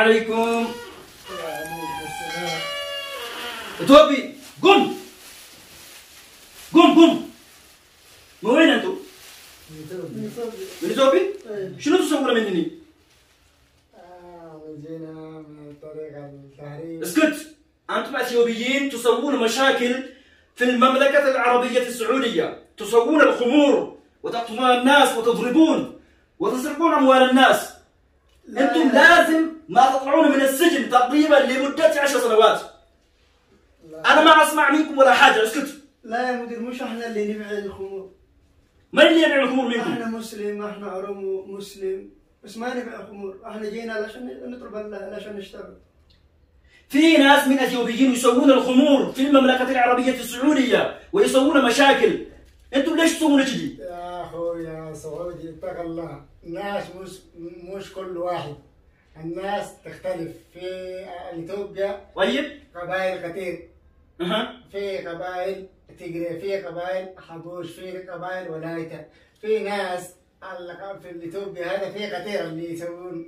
عليكم. توبي قم قم قم. من وين انتم؟ من توبي؟ شنو تسوون مني؟ جينا من طريق التهريب. اسكت. انتم اثيوبيين تسوون مشاكل في المملكة العربية السعودية، تسوون الخمور وتقتلون الناس وتضربون وتسرقون أموال الناس. أنتم لازم ما تطلعون من السجن تقريبا لمدة 10 سنوات. أنا ما أسمع منكم ولا حاجة، اسكت. لا يا مدير، مش احنا اللي نبيع الخمور. من اللي يبيع الخمور منكم؟ احنا مسلم، احنا عرمو مسلم، بس ما نبيع الخمور. احنا جينا علشان نطلب علشان نشتغل. في ناس من اثيوبيين يسوون الخمور في المملكة العربية السعودية ويسوون مشاكل. انتم ليش تسوون كذي؟ يا اخويا سعودي اتق الله، الناس مش كل واحد، الناس تختلف. في اثيوبيا طيب؟ قبائل كثير. اها. في قبائل تجري، في قبائل حبوش، في قبائل ولايته، في ناس في اثيوبيا هذا في كثير اللي يسوون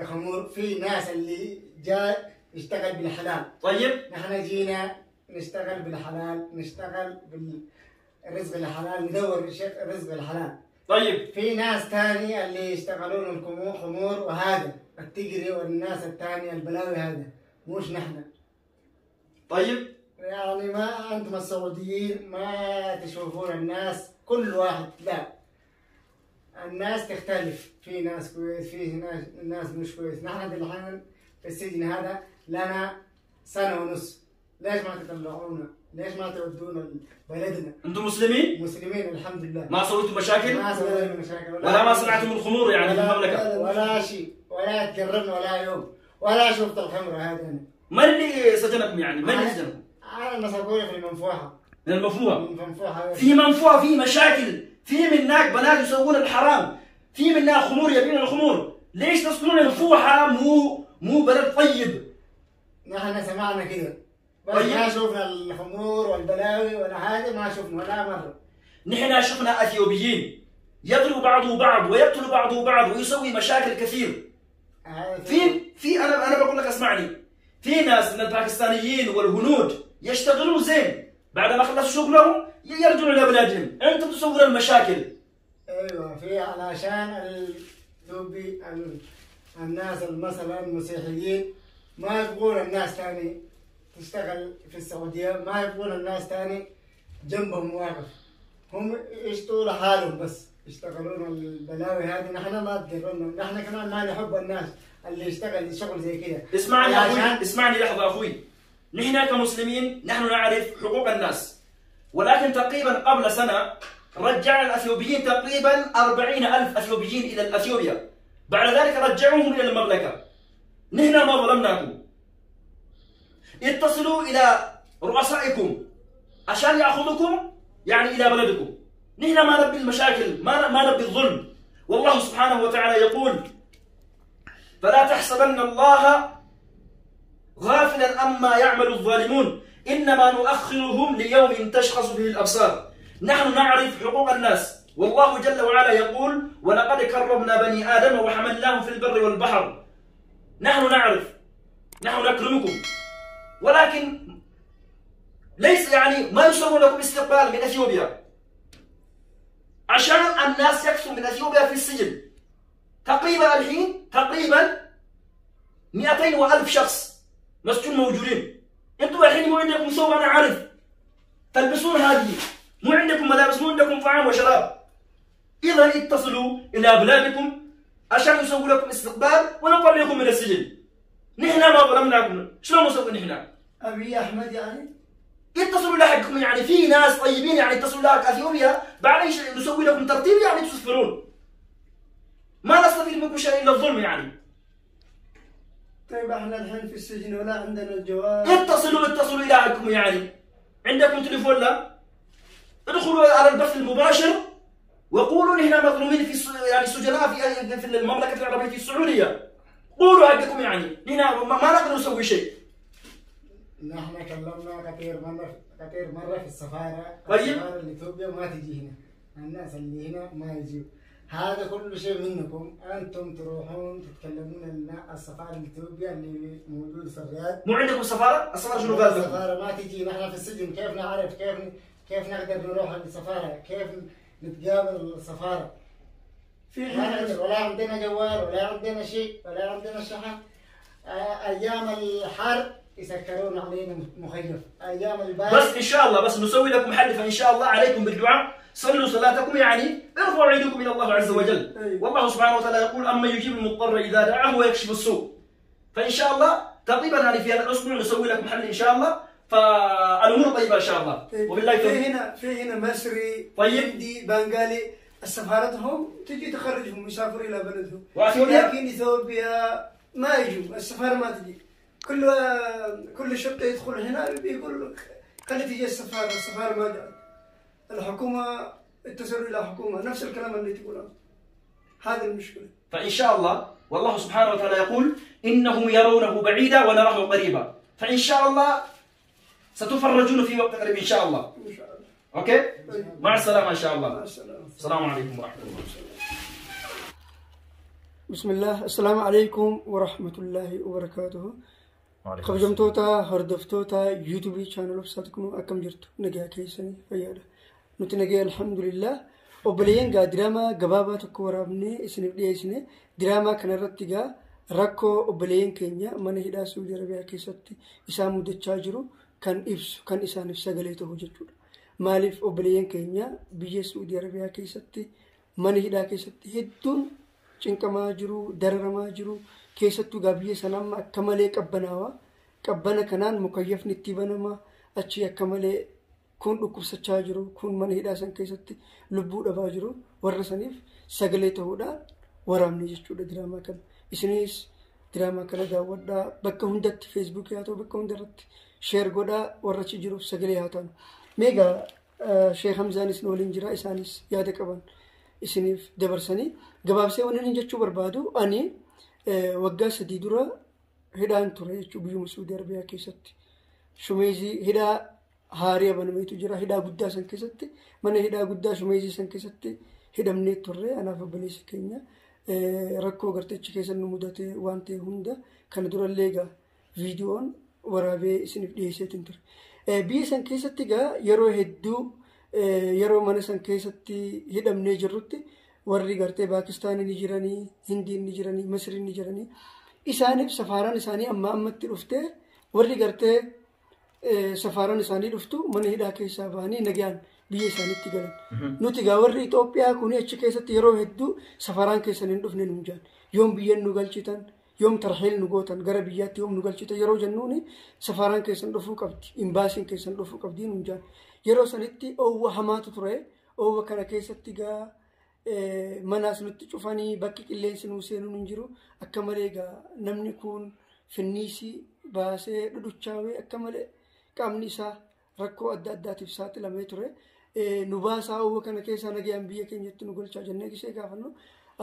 الخمور، في ناس اللي جاء يشتغل بالحلال. طيب؟ نحن جينا نشتغل بالحلال، نشتغل بالرزق الحلال، ندور رزق الحلال. طيب. في ناس تاني اللي يشتغلون الخمور وهذا التجري، والناس التانية البلاوي هذا مش نحن. طيب؟ يعني ما انتم السعوديين ما تشوفون الناس كل واحد، لا، الناس تختلف. في ناس كويس، في ناس مش كويس. نحن بالحين في السجن هذا لنا 1.5 سنة. ليش ما تطلعونا؟ ليش ما تودونا بلدنا؟ انتم مسلمين؟ مسلمين الحمد لله. ما سويتوا مشاكل؟ ما سوينا مشاكل ولا ما صنعتم الخمور يعني في المملكة؟ ولا شيء، ولا تجربنا ولا يوم، ولا شفت الخمر هذا. أنا من اللي سجنكم يعني؟ من اللي سجنكم؟ أنا مسكوني في المنفوحة. من المنفوحة؟ من المنفوحة. في منفوحة، في مشاكل، في من هناك بنات يسوون الحرام، في من هناك خمور يبيعون الخمور. ليش تسكنون المنفوحة مو بلد طيب؟ نحن سمعنا كده، بس طيب. ما شفنا الخمور والبلاوي ولا حاجة، ما شفنا ولا مرة. نحن شفنا اثيوبيين يضرب بعضه بعض ويقتل بعضه بعض ويسوي مشاكل كثير. في انا بقول لك اسمعني، في ناس من الباكستانيين والهنود يشتغلون زين، بعد ما خلصوا شغلهم يرجعوا الى بلادهم، انتم تسوون المشاكل. ايوه، في علشان الناس مثلا المسيحيين ما يبغون الناس تاني تشتغل في السعودية، ما يبغون الناس تاني جنبهم واقف، هم يشتغلوا لحالهم بس يشتغلون البلاوي هذه. نحن ما تدرنا، نحن كمان ما نحب الناس اللي يشتغل شغل زي كذا. اسمعني يا اخوي، اسمعني لحظة اخوي. نحن كمسلمين نحن نعرف حقوق الناس، ولكن تقريبا قبل سنة رجع الأثيوبيين تقريبا 40,000 أثيوبيين إلى أثيوبيا، بعد ذلك رجعوهم إلى المملكة. نحن ما ظلمناكم، اتصلوا إلى رؤسائكم عشان يأخذكم يعني إلى بلدكم. نحن ما نبي المشاكل، ما نبي الظلم. والله سبحانه وتعالى يقول: فلا تحسبن الله غافلا عما يعمل الظالمون إنما نؤخرهم ليوم تشخص فيه الأبصار. نحن نعرف حقوق الناس، والله جل وعلا يقول: ولقد كرمنا بني آدم وحملناهم في البر والبحر. نحن نعرف، نحن نكرمكم، ولكن ليس يعني ما يسوون لكم استقبال من أثيوبيا عشان الناس يكثروا من أثيوبيا في السجن. تقريبا الحين تقريبا 200,000 شخص مسجون موجودين. انتم الحين مو عندكم ثوب، انا عارف، تلبسون هذه، مو عندكم ملابس، مو عندكم طعام وشراب. اذا اتصلوا الى بلادكم عشان يسووا لكم استقبال ونطلعكم من السجن. نحن ما ظلمناكم، شلون نسوي نحن؟ أبي أحمد يعني اتصلوا الى حقكم، يعني في ناس طيبين يعني اتصلوا الى اثيوبيا، بعدين نسوي لكم ترتيب يعني تسافرون. ما نستفيد منكم شيء الا الظلم يعني. طيب احنا الحين في السجن ولا عندنا الجواب. اتصلوا الى حقكم، يعني عندكم تليفون؟ لا، ادخلوا على البث المباشر وقولوا نحن مظلومين في يعني سجناء في المملكة العربية السعودية. قولوا حقكم، يعني نحن ما نقدر نسوي شيء. نحن كلمنا كثير مرة في السفارة. طيب. السفارة اللي اثيوبيا ما تجي هنا، الناس اللي هنا ما يجوا. هذا كل شيء منكم، أنتم تروحون تتكلمون السفارة الإثيوبية اللي موجودة في الرياض. مو عندكم سفارة؟ السفارة شنو قال لكم؟ السفارة ما تجي، نحن في السجن كيف نعرف كيف نقدر نروح للسفارة؟ كيف نتقابل السفارة؟ ما نقدر، ولا عندنا جوال ولا عندنا شيء ولا عندنا شحن. أيام الحرب يسكرون علينا مخيف، أيام البارد بس إن شاء الله بس نسوي لكم حل، فإن شاء الله عليكم بالدعاء، صلوا صلاتكم يعني ارفعوا ايديكم الى الله عز وجل. والله سبحانه وتعالى يقول اما يجيب المضطر اذا دعاه ويكشف السوء. فان شاء الله تقريبا يعني في هذا الاسبوع نسوي لكم حل ان شاء الله، فالامور طيبه ان شاء الله. وبالله في هنا مصري طيب هندي بنغالي سفارتهم تجي تخرجهم يسافروا الى بلدهم، واثيوبيا لكن اثيوبيا ما يجوا، السفاره ما تجي. كل شرطه يدخل هنا بيقول خلي تجي السفاره ما جاءت. الحكومة اتصلوا إلى حكومة نفس الكلام اللي تقوله، هذه المشكلة. فإن شاء الله والله سبحانه وتعالى يقول إنهم يرونه بعيدا ونراه قريبا، فإن شاء الله ستفرجون في وقت قريب إن شاء الله. إن شاء الله. أوكي؟ مع السلامة إن شاء الله. مع السلامة. السلام عليكم ورحمة الله. بسم الله، السلام عليكم ورحمة الله وبركاته. خبجمتوتا هردفتوتا يوتيوب channel وبساتكم أكم جرتو نجا كيسني فيادا نتنجا الحمد لله. وبلين قا دراما جبابة تكورابني اسني بدي اسني دراما كان رتجا ركو وبلين كينيا من هدا سعودي عربية كيستي إسام مدتشاجرو كان إبس كان إسان إفسجلته وجدوا مالف وبلين كينيا بيجي سعودي عربية كيستي من هدا كيستي هدون شنك ما جرو درر ما جرو كيستو قابلي سلام أكمله قبنا كنان مكيف نتبنا ما أشي أكمله كون ركوب سجاجرو كون من هدا سن كيستي لبود أباجرو ورسنيف سجلته ودا ورامني جشوا دراما كان إسنيس دراما كان جاودا بكهندت فيسبوك ياتو بكهندت شير غودا ورشي جرو سجلي هاتان ميجا شيخ حمزة نسنولين جرا إسانيس يادك أبان إسنيف دبرسني جبابسي ونين جتشو بربادو أني وقا سديدورا هدان توري جتشو بيوم سعودي عربية كيستي شميزي هدا هاريا بنميتو جرا هدا قدا سن كيستي من هدا قدا شميزي سن كيستي هدا مني توري أنا فبليس كينيا ركو قرتش كيسن نموداتي وانتي هوندا كان دورا ليغا فيديوون ورابي سنف ديسيتن تور بيسن كيستي غا يرو هدو يرو منسن كيستي هدا مني جروتي warri gartee Paakistaan ni jiranii, Hindiin ni jiranii, Masriin ni jiranii. Isaaniif safaaraan isaanii amma ammatti dhuftee warri gartee safaaraan isaanii dhuftu mana hidhaa keessaa bahanii nagaan biyya isaaniitti galan. Nuti gaa warri Itoophiyaa kun achi keessatti yeroo hedduu safaaraan keessan hin dhufne nu jaan. Yoom biyyan nu galchitan, yoom tarheel nu gootan gara biyyaatti yoom nu galchitan yeroo jennuuni safaaraan keessan dhufuu qabdi, imbaasiin keessan dhufuu qabdi nu jaan. Yeroo sanitti oowwa hamaatu ture, oowwa kana keessatti gaa manas nutti cufanii bakki qilleensi nuu seenuu hin jiru akka malee gaa namni kun finniisi baasee dhuduchaawee akka malee qaamni isaa rakkoo adda addaatiif saaxilamee ture. Nu baasaa oowwa kana keessaa nagayaan biyya keenyatti nu galchaa jennee gisee gaafannu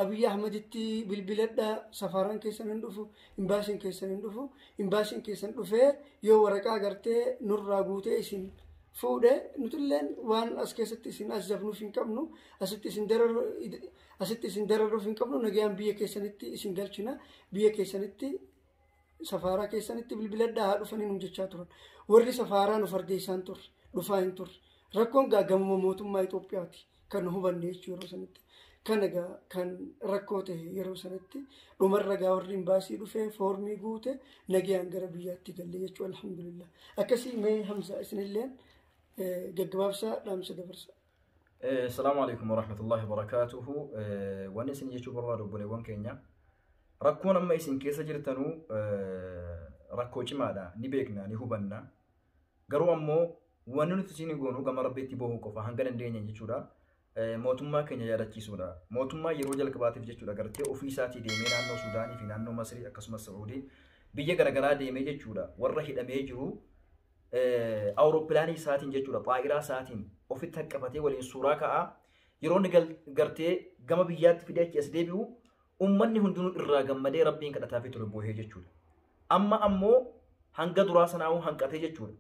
Abiy Ahmeditti bilbiladhaa safaaraan keessan hin dhufu, imbaasiin keessan hin dhufu, imbaasiin keessan dhufee yoo waraqaa gartee nurraa guutee isin fuudhe nutilleen waan as keessatti isin ajjabnuuf hin qabnu asitti isin dararuuf hin qabnu nagayaan biyya keessanitti isin galchina biyya keessanitti safaaraa keessanitti bilbiladhaa dhufanii nu jechaa turan. Warri safaaraa nu fardeessaan turre dhufaa hin turre rakkoon gaagamuma mootummaa Itoophiyaati kan nu hubanne jechuu yeroo sanitti kan egaa kan rakkoo ta'e yeroo sanitti dhumarra gaa warri imbaasii dhufee foormii guute nagayaan gara biyyaatti galle jechuu alhamdulillah. Akkasii mee Hamza isinilleen جوابسا لامس دبرسا. السلام عليكم ورحمة الله وبركاته. وانا سن يشوف برادو بني وان كينيا ركون اما يسن كيسا جرتنو ركو جمادا نبيكنا نهوبنا غرو امو وانو نتسيني غونو غما ربيتي بوهو كوفا هنگان دينيا جيچودا موتوما كينيا يادچي سودا موتوما يرو جلكباتي جيچودا غرتي اوفيساتي ديمي نانو سوداني في نانو مصري اكسما سعودي بيجي غرغرا ديمي جيچودا ورا هيدامي جرو أوروبلاني ساعتين جتورا طائرة ساعتين وفي تكفتي ولين سوراكا يرون قرتي قام بيات في ديك يسديبيو أمني هندون الرقم مدي ربين كده تافي تربوه جتورا أما أمو هنقا دراسنا أو هنقا جتورا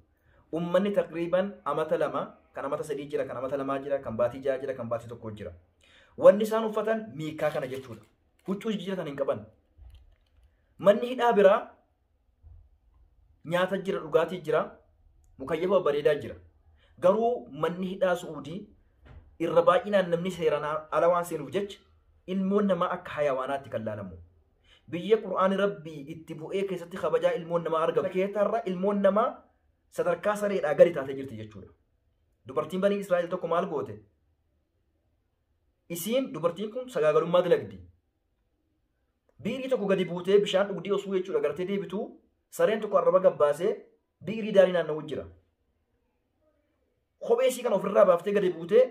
أمني تقريبا أمتا لما كان أمتا سدي جرا كان أمتا لما جرا كان باتي جا جرا كان باتي تكو جرا wanni isaan uffatan miikaa kana jechuudha. Huccuu jijjiiratan hin qaban. Manni hidhaa biraa nyaata jira, dhugaatii jira, mukayyafa bareedaa jira. Garuu manni hidhaa Suudii irra baay'inaan namni seeraan ala waan seenuuf jecha ilmoon namaa akka hayawaanaatti kan laalamu. Biyya Qur'aani Rabbii itti bu'ee keessatti kabajaa ilmoon namaa argamu. Keetarra ilmoon namaa sadarkaa sareedhaa gadi taatee jirti jechuudha. Dubartiin banii Israa'el tokko maal goote? Isiin dubartiin kun sagaagalummaa dalagdi. Biirii tokko gadi buutee bishaan dhugdii osoo jechuudha gartee deebituu sareen tokko arraba gabbaasee biirii daarii naanna'u jira. Kophee isii kana ofirraa baaftee gadi buutee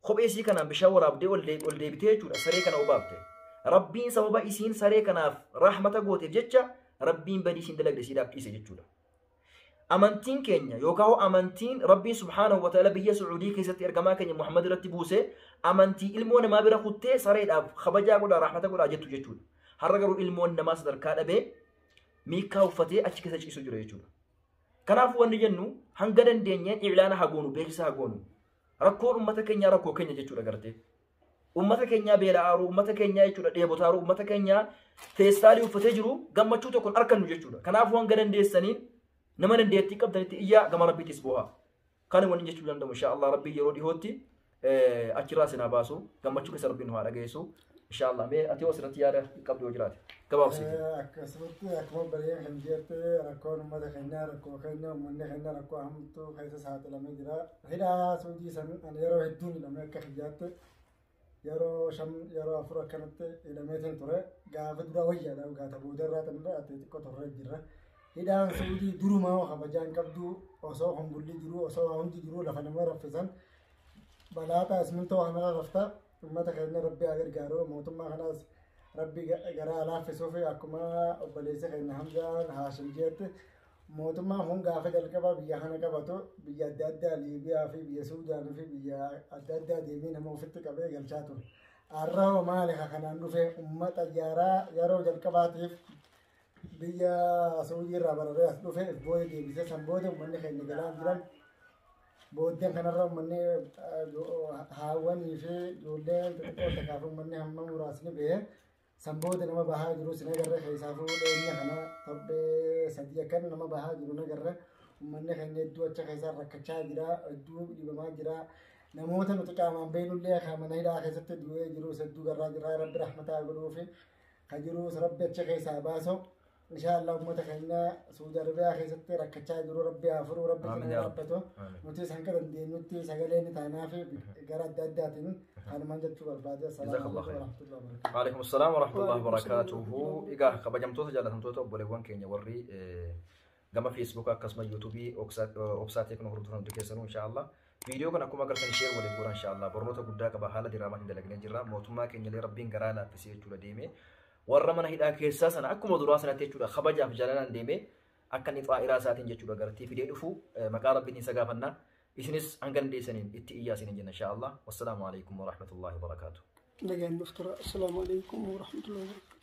kophee isii kanaan bishaan waraabdee ol deebitee jechuudha saree kana obaafte. Rabbiin sababa isiin saree kanaaf rahmata gooteef jecha Rabbiin badii isiin dalagde isiidhaaf dhiise jechuudha. Amantiin keenya yookaan amantiin Rabbiin subhaanahu wa ta'ala biyya Suudii keessatti ergamaa keenya Muhammad irratti buuse amantii ilmoo namaa bira kuttee sareedhaaf kabajaa godhaa rahmata godhaa jettu jechuudha. Har'a garuu ilmoon namaa sadarkaa dhabee miikaa uffatee achi keessa ciisu jira jechuudha. Kanaafuu wanni jennu hanga dandeenyeen ilaana hagoonu beeksisa hagoonu rakkoon uummata keenyaa rakkoo keenya jechuudha gartee. Uummata keenyaa beela'aaru, uummata keenyaa jechuudha dheebotaaru, uummata keenyaa teessaalii uffatee jiru gammachuu tokkoon argannu jechuudha. Kanaafuu hanga dandeessaniin nama dandeettii qabdanitti iyyaa gama rabbiitis bu'aa. Kan wanni jechuu danda'u inshaallah rabbii yeroo dhihootti achirraa sinaa baasu gammachuu keessa rabbiin nu haa dhageessu. Inshaallah mee ati asirratti yaada qabdu yoo jiraate gabaabsite. Akkasumatti akkuma baree kan jette rakkoon uummata keenyaa rakkoo keenya uummanni keenya rakkoo hamtuu keessa saaxilamee jira. Hidhaa Suudii san yeroo hedduun hidhamee akka hiyyaatti yeroo afur akkanatti hidhameetiin ture gaafa dura wayyaadha gaata boodarraa tanirra ati xiqqoo turre jirra. Hidhaan Suudii durumaa kabajaan qabdu osoo humbulli jiru osoo hundi jiru lafa nama raffisan balaataa ismintoo hamara rafta ummata keenya rabbi haa gargaaru mootummaa kanaas rabbi garaa laaffisuuf akkuma obboleessa keenya Hamzaan Haashim jeetti mootummaan kun gaafa jalqaba biyya kana qabatu biyya adda addaa Liibiyaa fi biyya Suudaanii fi biyya adda addaa deemee nama ofitti qabee galchaa ture. Har'a maali kanaan dhufe ummata jaaraa yeroo jalqabaatiif biyya Suudii irraa bararee as dhufe booda deebisee san booda uummanni keenya galaan jiran booddeen kanarra uummanni haawwanii fi ijoolleen xixiqqoo takkaaf uummanni hamma muraasni ba'ee san booda nama bahaa jiru sin agarra keessaa fuudheenya kana torbee sadii akkan nama bahaa jiru nagarra uummanni keenya hedduu acha keessaa rakkachaa jira hedduu dhibamaa jira namoota nuti qaamaan beeknullee mana hidhaa keessatti du'ee jiru hedduu garraa jira rabbi rahmataa godhuufi kan jirus rabbi acha keessaa baasu. Inshaallah ummata keenya Suudi Arabiyaa keessatti rakkachaa jiru rabbi haa furu rabbi kana dhaabbatu nuti san kan dandeenyutti sagalee ni taanaa fi gara adda addaatiin kanumaan jechuu barbaade. Waalaikum salaam wa rahmatullahi wa barakatuhu. Egaa kabajamtoota jaalatamtoota obboleewwan keenya warri gama Facebook akkasuma YouTube obsaa teeknoo hordofan hundi keessanuu inshaallah viidiyoo kana akkuma agartan share waliin godhaa inshaallah barnoota guddaa qaba haala diraamaa hin dalagnee jirra mootummaa keenya illee rabbiin garaa laaffisee jechuudha deemee warra mana hidhaa keessaa sana akkuma duraa sanatti jechuudha kabajaaf jaalalaan deemee akka inni xaa'iraa isaatiin jechuudha gartii fidee dhufu maqaa rabbiin isa gaafannaa isinis hanga dandeessaniin itti iyyaa isin jenna inshaallah. Wassalaamu alaikum wa rahmatullahi wa barakatuh. Nagaan nuftara. Assalaamu alaikum wa rahmatullahi wa barakatuh.